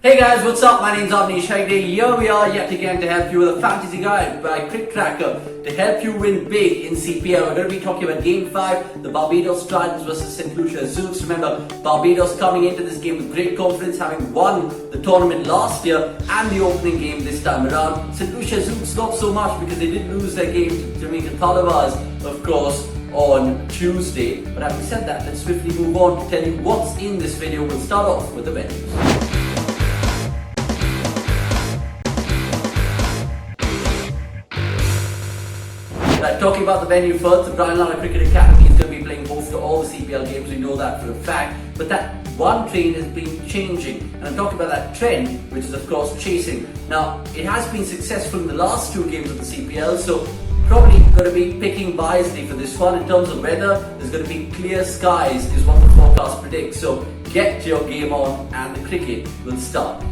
Hey guys, what's up? My name's Avnish Hegde. Here we are yet again to help you with a fantasy guide by CricTracker to help you win big in CPL. We're going to be talking about Game 5, the Barbados Tridents versus St. Lucia Zouks. Remember, Barbados coming into this game with great confidence, having won the tournament last year and the opening game this time around. St. Lucia Zouks not so much because they did lose their game to Jamaica Talabas, of course, on Tuesday. But having said that, let's swiftly move on to tell you what's in this video. We'll start off with the venues. Talking about the venue first, the Brian Lara Cricket Academy is going to be playing host to all the CPL games, we know that for a fact, but that one trend has been changing, and I'm talking about that trend, which is of course chasing. Now, it has been successful in the last two games of the CPL, so probably going to be picking wisely for this one. In terms of weather, there's going to be clear skies is what the forecast predicts, so get your game on and the cricket will start.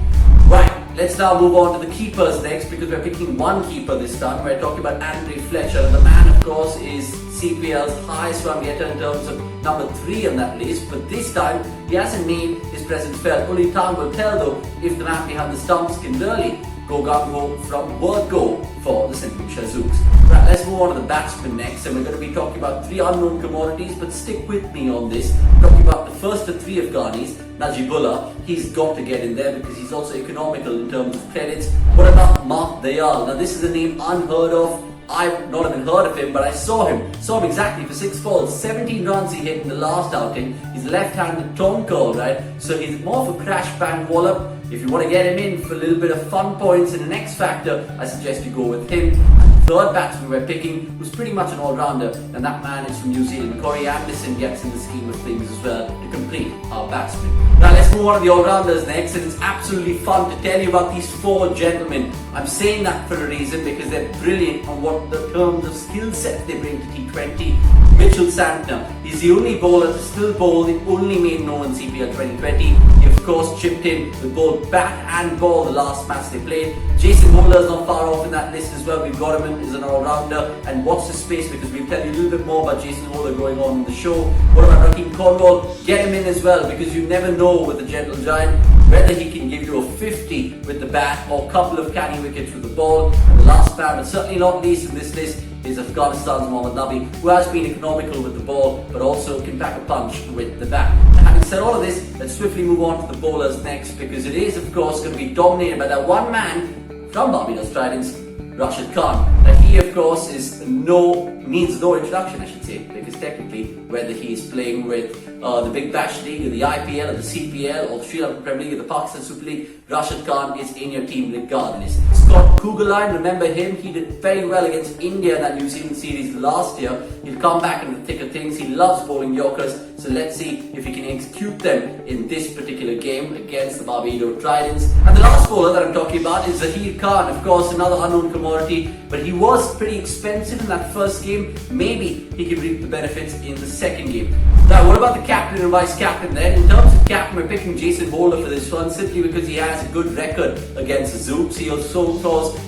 Right, let's now move on to the keepers next, because we're picking one keeper this time. We're talking about Fletcher. The man, of course, is CPL's highest run getter in terms of number 3 on that list, but this time he hasn't made his presence felt. Only time will tell though if the man behind the stumps can really go gung-ho from word go for the St. Lucia Zouks. Right, let's move on to the batsman next, and we're going to be talking about 3 unknown commodities, but stick with me on this. We're talking about the first of 3 Afghanis, Najibullah. He's got to get in there because he's also economical in terms of credits. What about Mark Dayal? Now this is a name unheard of. I've not even heard of him, but I saw him exactly for 6 balls, 17 runs he hit in the last outing. He's left-handed tom curl, right? So he's more of a crash bang wallop. If you want to get him in for a little bit of fun points and an X factor, I suggest you go with him. And the third batsman we're picking, who's pretty much an all-rounder, and that man is from New Zealand. Corey Anderson gets in the scheme of things as well to complete our batsman. Now let's move on to the all-rounders next, and it's absolutely fun to tell you about these 4 gentlemen. I'm saying that for a reason, because they're brilliant on what the terms of skill set they bring to T20. Mitchell Santner, he's the only bowler to still bowl, the only main known in CPL 2020. He of course chipped in with both bat and ball the last match they played. Jason Holder's not far off in that list as well. We've got him in as an all-rounder, and watch the space because we'll tell you a little bit more about Jason Holder going on in the show. What about Raheem Cornwall? Get him in as well, because you never know with the gentle giant whether he can give you a 50 with the bat or a couple of canny wickets with the ball. And the last man, but certainly not least in this list, is Afghanistan's Mohammad Nabi, who has been economical with the ball but also can pack a punch with the bat. And having said all of this, let's swiftly move on to the bowlers next, because it is of course going to be dominated by that one man from Barbados Tridents, Rashid Khan. Now he of course needs no introduction, I should say, because technically whether he is playing with the Big Bash League or the IPL or the CPL or the Sri Lanka Premier League or the Pakistan Super League, Rashid Khan is in your team regardless. Scott Kugelheim, remember him? He did very well against India in that New Zealand series last year. He'll come back in the thick of things. He loves bowling Yorkers, so let's see if he can execute them in this particular game against the Barbados Tridents. And the last bowler that I'm talking about is Zahir Khan, of course, another unknown commodity, but he was pretty expensive in that first game. Maybe he can reap the benefits in the second game. Now, what about the captain and vice captain then? In terms of captain, we're picking Jason Holder for this one, simply because he has a good record against the Zouks. He also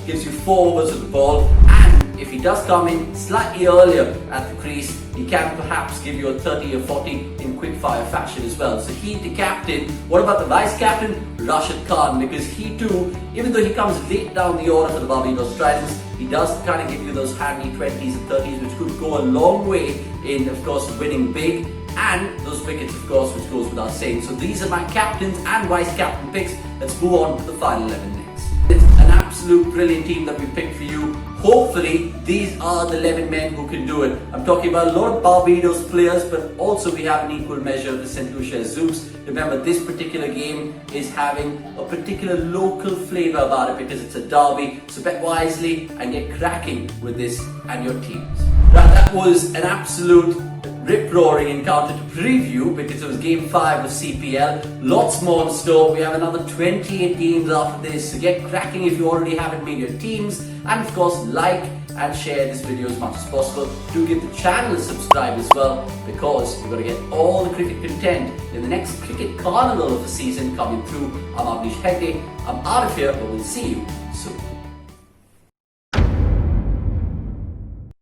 gives you 4 overs with the ball, and if he does come in slightly earlier at the crease, he can perhaps give you a 30 or 40 in quick fire fashion as well. So he's the captain. What about the vice captain? Rashid Khan, because he too, even though he comes late down the order for the Barbados Tridents, he does kind of give you those handy 20s and 30s, which could go a long way in, of course, winning big, and those wickets, of course, which goes without saying. So these are my captains and vice captain picks. Let's move on to the final 11 next. It's an absolute brilliant team that we picked for you. Hopefully, these are the 11 men who can do it. I'm talking about a lot of Barbados players, but also we have an equal measure of the St. Lucia Zouks. Remember, this particular game is having a particular local flavour about it because it's a derby. So bet wisely and get cracking with this and your teams. Right, that was an absolute rip-roaring encounter to preview, because it was Game 5 of CPL. Lots more in store. We have another 28 games after this, so get cracking if you already haven't made your teams. And of course, like and share this video as much as possible. Do give the channel a subscribe as well, because you're going to get all the cricket content in the next cricket carnival of the season coming through. I'm Avnish Hegde. I'm out of here, but we'll see you soon.